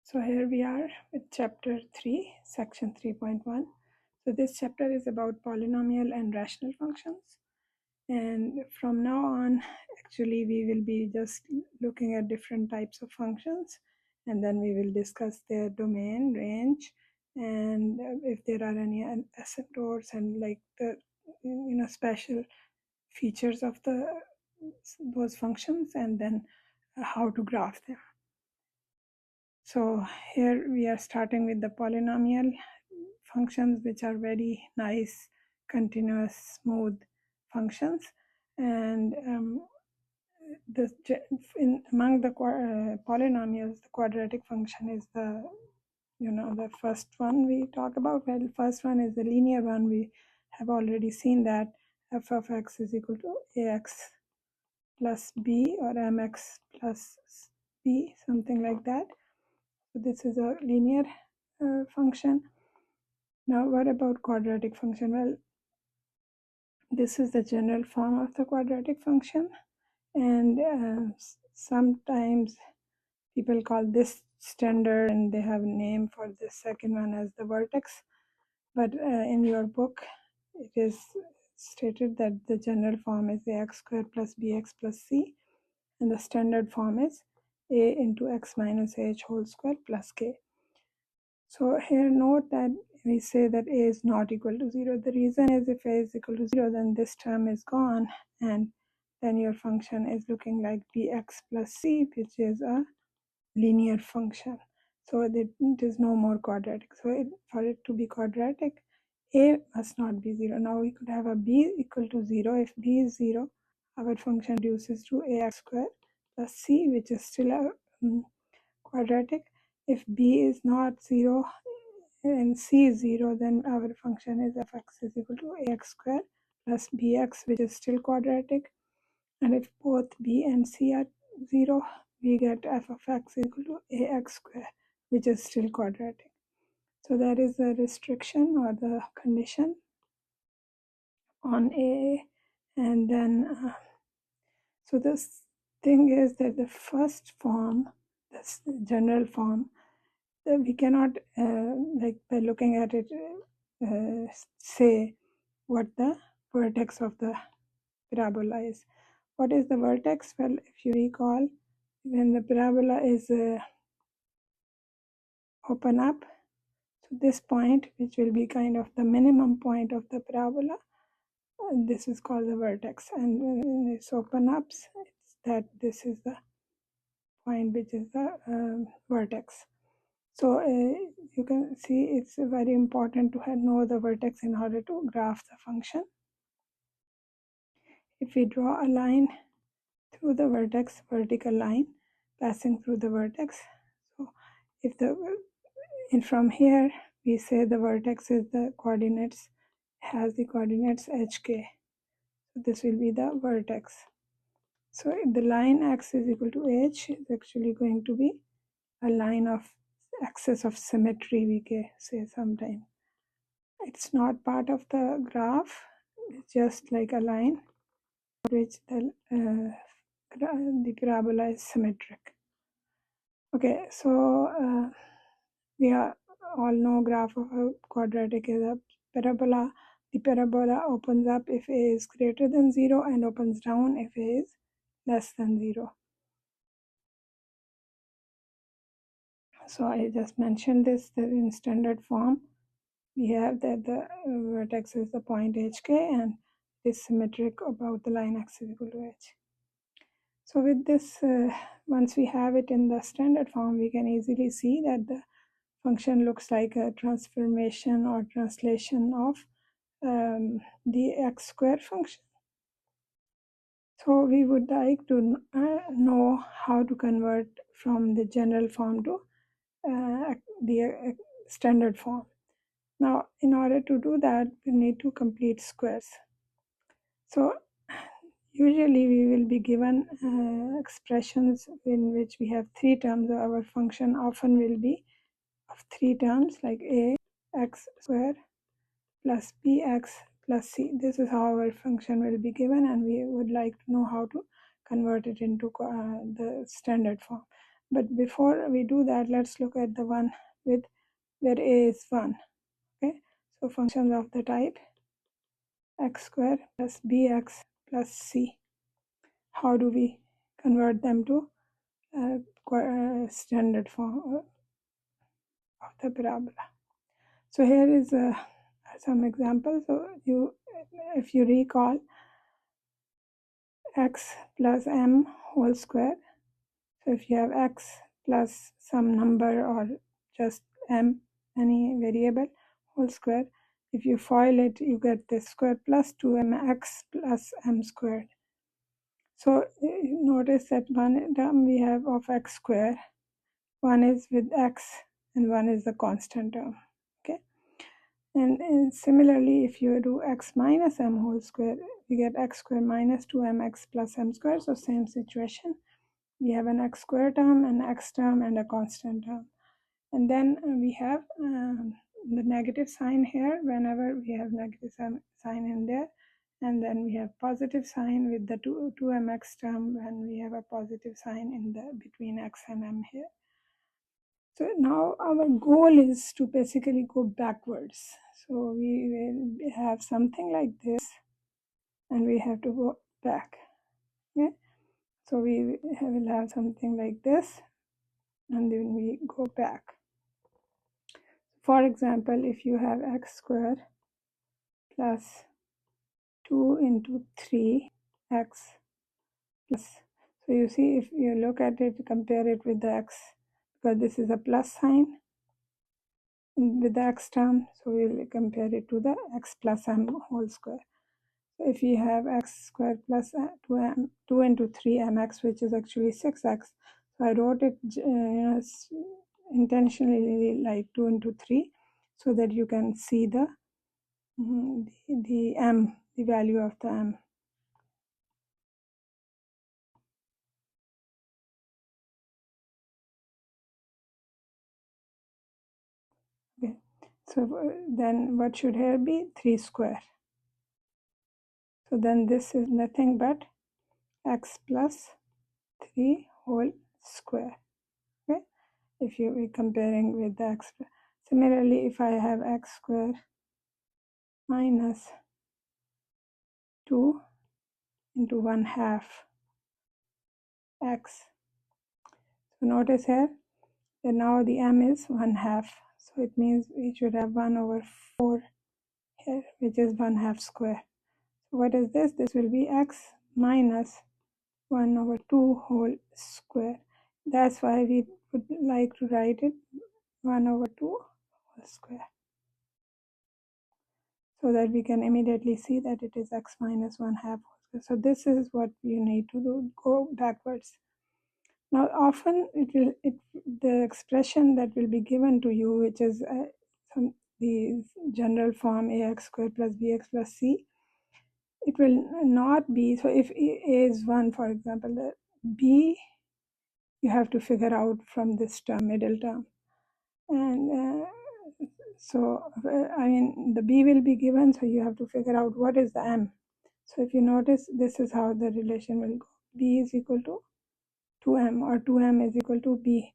So here we are with chapter 3, section 3.1. So this chapter is about polynomial and rational functions. And from now on, actually, we will be just looking at different types of functions, and then we will discuss their domain, range, and if there are any asymptotes and like the special features of those functions, and then how to graph them. So here we are starting with the polynomial functions, which are very nice, continuous, smooth functions. And among the polynomials, the quadratic function is the first one we talk about. Well, first one is the linear one. We have already seen that f of x is equal to ax plus b, or mx plus b, something like that. So this is a linear function. Now what about quadratic function? Well, this is the general form of the quadratic function, and sometimes people call this standard, and they have a name for the second one as the vertex. But in your book, it is stated that the general form is ax squared plus bx plus c, and the standard form is a into x minus h whole square plus k. So here note that we say that a is not equal to 0. The reason is if a is equal to 0, then this term is gone, and then your function is looking like bx plus c, which is a linear function. So it is no more quadratic. So for it to be quadratic, a must not be 0. Now we could have a b equal to 0. If b is 0, our function reduces to ax squared plus c, which is still a quadratic. If b is not 0 and c is 0, then our function is fx is equal to ax squared plus bx, which is still quadratic. And if both b and c are 0, we get f of x equal to ax squared, which is still quadratic. So that is the restriction or the condition on a. And then so this thing is that the first form, this general form, we cannot like by looking at it say what the vertex of the parabola is. What is the vertex? Well, if you recall, when the parabola is open up to this point, which will be kind of the minimum point of the parabola, this is called the vertex. And when it's open up, it's that this is the point which is the vertex. So you can see it's very important to know the vertex in order to graph the function. If we draw a line through the vertex, vertical line passing through the vertex, so if from here we say the vertex is the coordinates, has the coordinates hk, so this will be the vertex. So if the line x is equal to h, is actually going to be a line of axis of symmetry, we can say sometimes. It's not part of the graph, it's just like a line which the parabola is symmetric. Okay, so we all know graph of a quadratic is a parabola. The parabola opens up if a is greater than 0 and opens down if a is less than 0. So I just mentioned this, that in standard form we have that the vertex is the point hk and is symmetric about the line x is equal to h. So with this, once we have it in the standard form, we can easily see that the function looks like a transformation or translation of the x square function. So we would like to know how to convert from the general form to the standard form. Now, in order to do that, we need to complete squares. So usually we will be given expressions in which we have 3 terms. Our function often will be of 3 terms, like a x squared plus bx plus c. This is how our function will be given, and we would like to know how to convert it into the standard form. But before we do that, let's look at the one with where a is 1. Okay, so functions of the type x squared plus bx plus c. How do we convert them to standard form of the parabola? So here is some examples. So if you recall, x plus m whole square. So if you have x plus some number or just m, any variable, whole square, if you FOIL it, you get this square plus 2mx plus m squared. So notice that one term we have of x square, one is with x and one is the constant term. Okay, and similarly, if you do x minus m whole square, we get x square minus 2mx plus m square. So same situation. We have an x square term, an x term, and a constant term. And then we have the negative sign here whenever we have negative sign in there. And then we have positive sign with the 2mx term when we have a positive sign in the between x and m here. So now our goal is to basically go backwards. So we will have something like this and we have to go back. Okay? So we will have something like this and then we go back. For example, if you have x squared plus 2 into 3x plus, so you see if you look at it, compare it with the x, because this is a plus sign with the x term, so we'll compare it to the x plus m whole square. So if you have x squared plus 2 into 3mx, which is actually 6x, so I wrote it intentionally like 2 into 3 so that you can see the m, the value of the m. Okay, so then what should here be? 3 square. So then this is nothing but x plus 3 whole square. Okay, if you are comparing with the x. Similarly, if I have x square minus 2 into 1/2 x. So notice here that now the m is 1/2. So it means we should have 1/4 here, which is 1/2 square. So what is this? This will be x minus 1/2 whole square. That's why we would like to write it 1/2 whole square, so that we can immediately see that it is x minus 1/2 whole square. So this is what you need to do, go backwards. Now often the expression that will be given to you, which is the general form ax squared plus bx plus c, it will not be, so if a is 1, for example, the b you have to figure out from this term, middle term. And I mean the b will be given, so you have to figure out what is the m. So if you notice, this is how the relation will go. B is equal to 2m, or 2m is equal to b.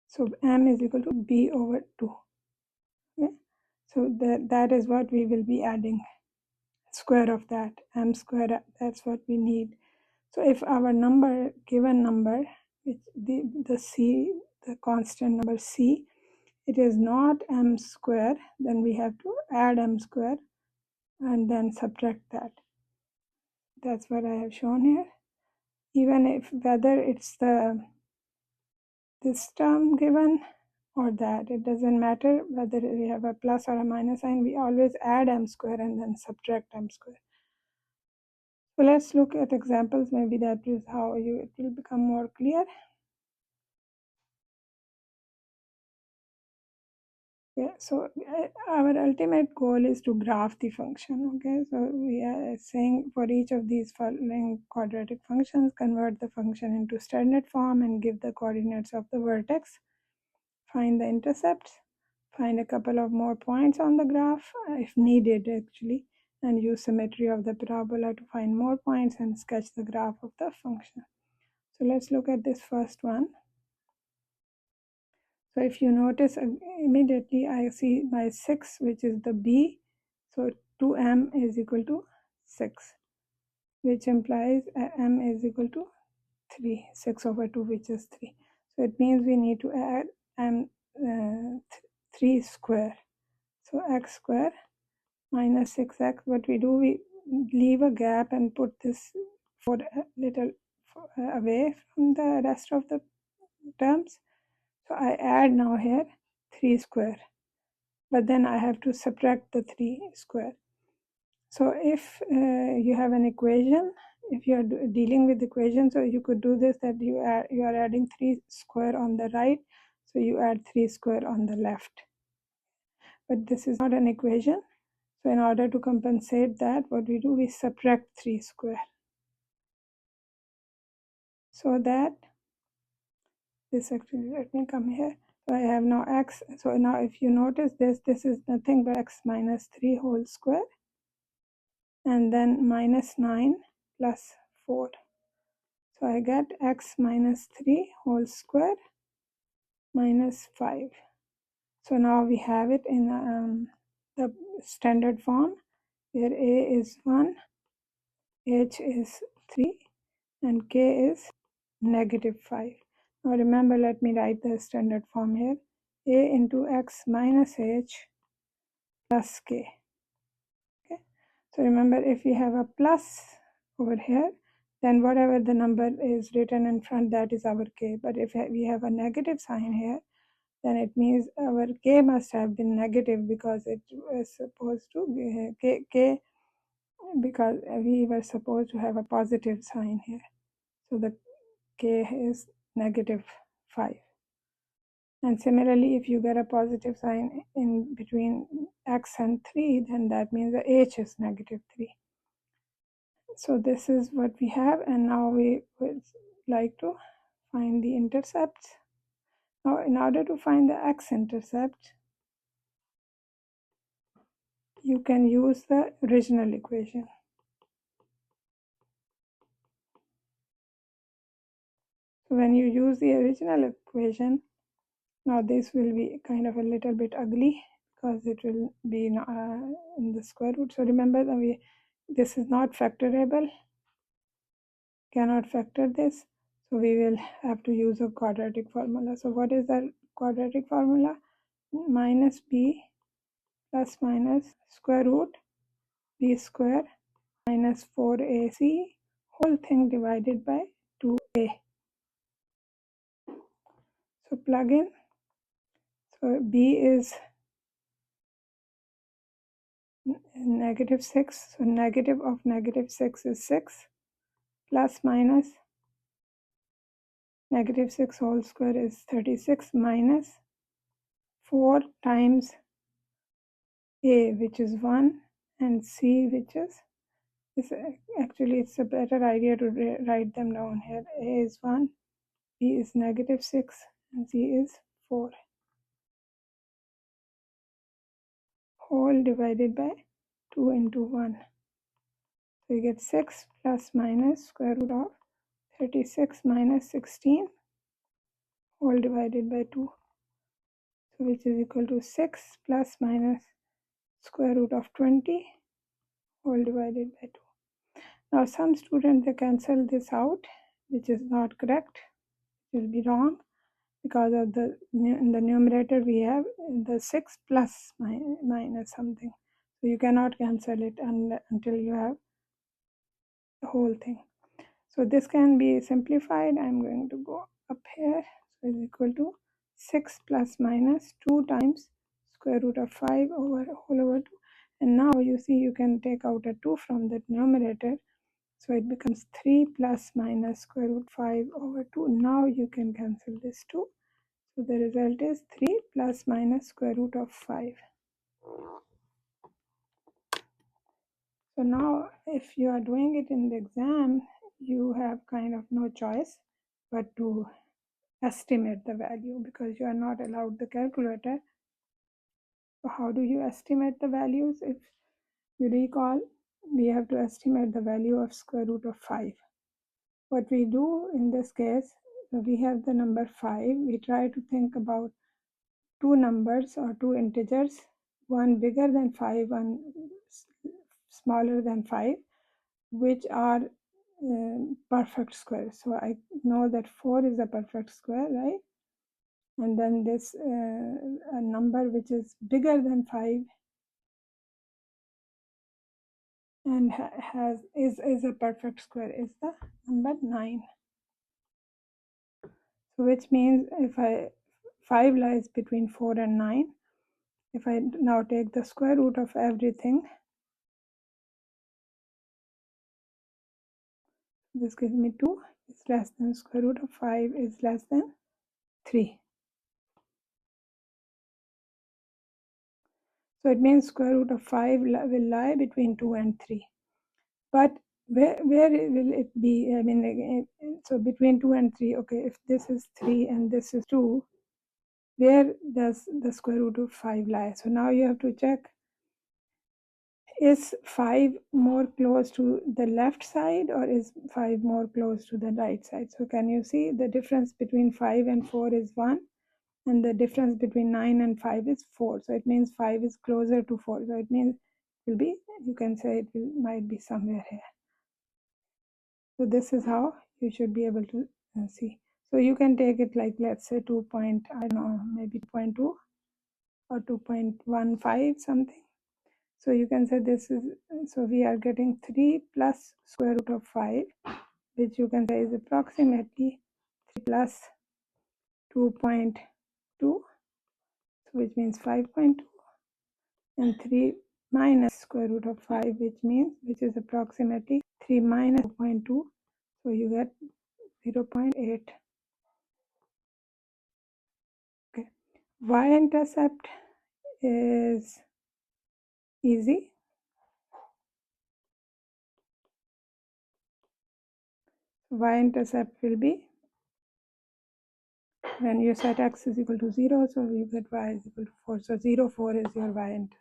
So m is equal to b over 2. Okay? So that is what we will be adding, square of that, m squared, that's what we need. So if our given number, which the c, the constant number c, it is not m squared, then we have to add m squared and then subtract that. That's what I have shown here. Even if whether it's this term given or that, it doesn't matter whether we have a plus or a minus sign, we always add m square and then subtract m square. So let's look at examples. Maybe that is how it will become more clear. Okay, so our ultimate goal is to graph the function. Okay, so we are saying for each of these following quadratic functions, convert the function into standard form and give the coordinates of the vertex. Find the intercepts, find a couple of more points on the graph if needed actually, and use symmetry of the parabola to find more points and sketch the graph of the function. So let's look at this first one. So if you notice, immediately I see my 6, which is the b. So 2m is equal to 6, which implies m is equal to 3, 6 over 2, which is 3. So it means we need to add m 3 square. So x square minus 6x. What we do, we leave a gap and put this 4 little away from the rest of the terms. So I add now here 3 square, but then I have to subtract the 3 square. So if you have an equation, if you are dealing with equations, so you could do this, that you are adding 3 square on the right, so you add 3 square on the left. But this is not an equation, so in order to compensate that, what we do, we subtract 3 square, so that this actually, let me come here. So I have now x. So now if you notice this is nothing but x minus 3 whole square, and then minus 9 plus 4. So I get x minus 3 whole square minus 5. So now we have it in the standard form, where a is 1, h is 3, and k is negative 5. Now remember, let me write the standard form here. A into x minus h plus k. Okay. So remember, if we have a plus over here, then whatever the number is written in front, that is our k. But if we have a negative sign here, then it means our k must have been negative, because it was supposed to be k, because we were supposed to have a positive sign here. So the k is negative 5. And similarly, if you get a positive sign in between x and 3, then that means the h is negative 3. So this is what we have, and now we would like to find the intercepts. Now in order to find the x-intercept, you can use the original equation. So when you use the original equation, now this will be kind of a little bit ugly, because it will be in the square root. So remember that this is not factorable, cannot factor this, so we will have to use a quadratic formula. So what is the quadratic formula? Minus b plus minus square root b square minus 4ac whole thing divided by 2a. So plug in. So b is negative 6. So negative of negative 6 is 6, plus minus negative 6 whole square is 36, minus 4 times a, which is 1, and c, which is actually it's a better idea to write them down here. A is 1, b is negative 6, and c is 4, whole divided by 2 into 1. So you get 6 plus minus square root of 36 minus 16 whole divided by 2. So which is equal to 6 plus minus square root of 20 whole divided by 2. Now some students, they cancel this out, which is not correct. It will be wrong, because of in the numerator we have the 6 plus minus something. So you cannot cancel it until you have the whole thing. So this can be simplified. I'm going to go up here. So is equal to 6 plus minus 2 times square root of 5 over whole over 2. And now you see you can take out a 2 from the numerator. So it becomes 3 plus minus square root 5 over 2. Now you can cancel this 2. So the result is 3 plus minus square root of 5. So now if you are doing it in the exam, you have kind of no choice but to estimate the value, because you are not allowed the calculator. So how do you estimate the values? If you recall, we have to estimate the value of square root of 5. what we do in this case, we have the number 5. We try to think about two numbers or two integers, one bigger than 5, one smaller than 5, which are perfect squares. So I know that 4 is a perfect square, right? And then this a number which is bigger than 5 and is a perfect square is the number 9. So which means if 5 lies between 4 and 9, if I now take the square root of everything, this gives me 2 is less than square root of 5 is less than 3. So it means square root of 5 will lie between 2 and 3. But where will it be? I mean, so between 2 and 3, okay, if this is 3 and this is 2, where does the square root of 5 lie? So now you have to check, is 5 more close to the left side or is 5 more close to the right side? So can you see the difference between 5 and 4 is 1, and the difference between 9 and 5 is 4. So it means 5 is closer to 4. So it means it will be, you can say might be somewhere here. So this is how you should be able to see. So you can take it like, let's say 2 point, I don't know, maybe 2.2 or 2.15 something. So you can say this is, so we are getting 3 plus square root of 5, which you can say is approximately 3 plus 2.2, which means 5.2, and 3 minus square root of 5, which is approximately 3 minus 2.2, so you get 0.8. Okay, y-intercept is easy. Y-intercept will be when you set x is equal to 0, so you get y is equal to 4. So 0, 4 is your y-intercept.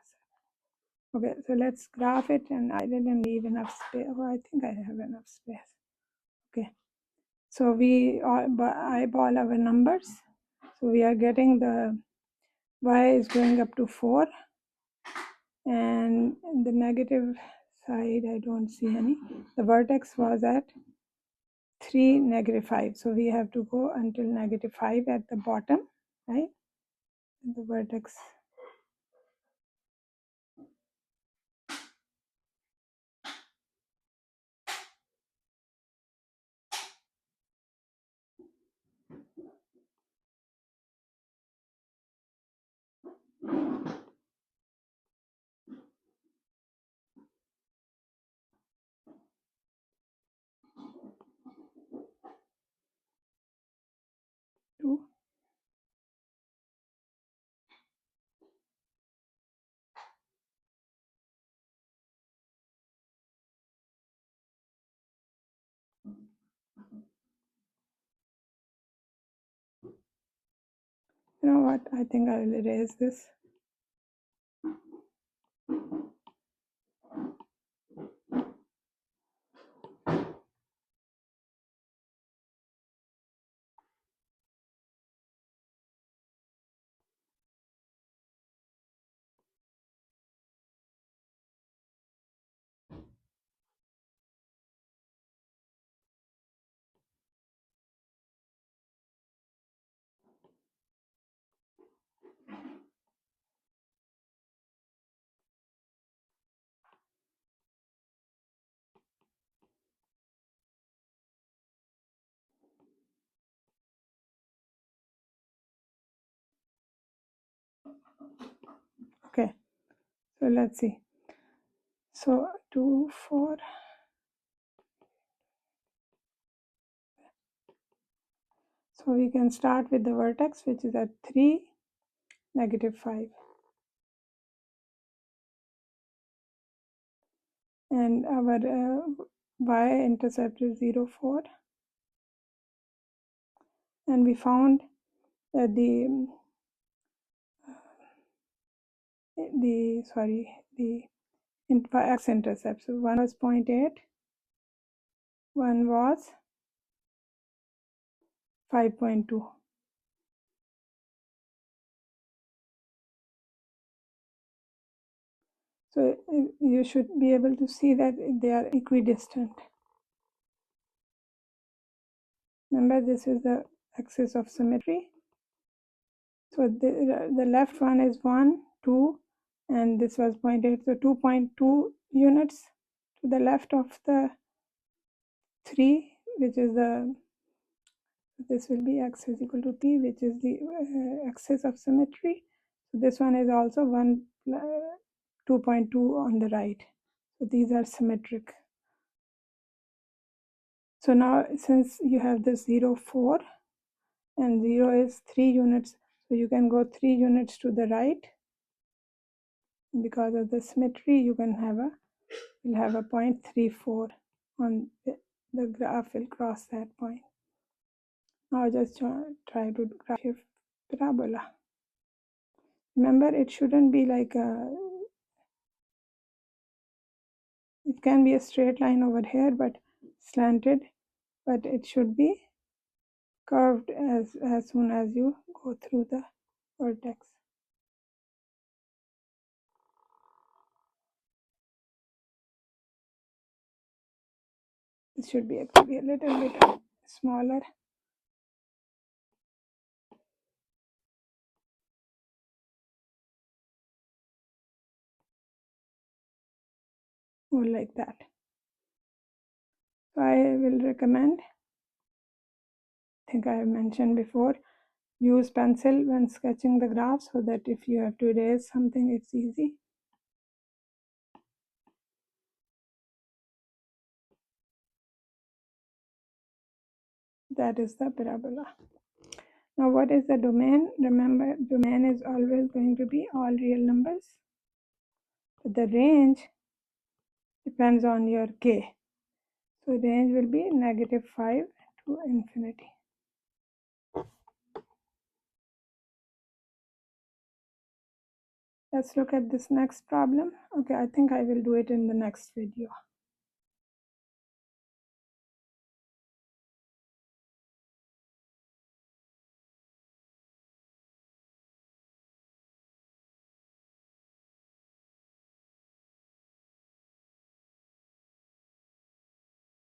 Okay, so let's graph it, and I didn't leave enough space. Oh, I think I have enough space. Okay, so we eyeball our numbers. So we are getting the y is going up to 4, and the negative side I don't see any. The vertex was at 3, -5. So we have to go until -5 at the bottom, right? The vertex. Two. You know what? I think I will erase this. Okay, so let's see. So 2, 4. So we can start with the vertex, which is at 3, -5. And our y-intercept is 0, 4. And we found that the x-intercept. So one was 0.8, one was 5.2. So you should be able to see that they are equidistant. Remember, this is the axis of symmetry. So the left one is 1, 2, and this was 0.8. So 2.2 units to the left of the 3, which is this will be x is equal to p, which is the axis of symmetry. So this one is also 2.2 on the right. So these are symmetric. So now since you have this 0, 4, and 0 is 3 units, so you can go 3 units to the right. Because of the symmetry, you can have a 0.34 on the graph will cross that point. Now just try to graph your parabola. Remember, it shouldn't be like it can be a straight line over here, but slanted, but it should be curved as soon as you go through the vertex. It should be actually a little bit smaller. More like that. So I will recommend, I think I have mentioned before, use pencil when sketching the graph so that if you have to erase something, it's easy. That is the parabola. Now what is the domain? Remember, domain is always going to be all real numbers. But the range depends on your k. So range will be -5 to infinity. Let's look at this next problem. Okay, I think I will do it in the next video.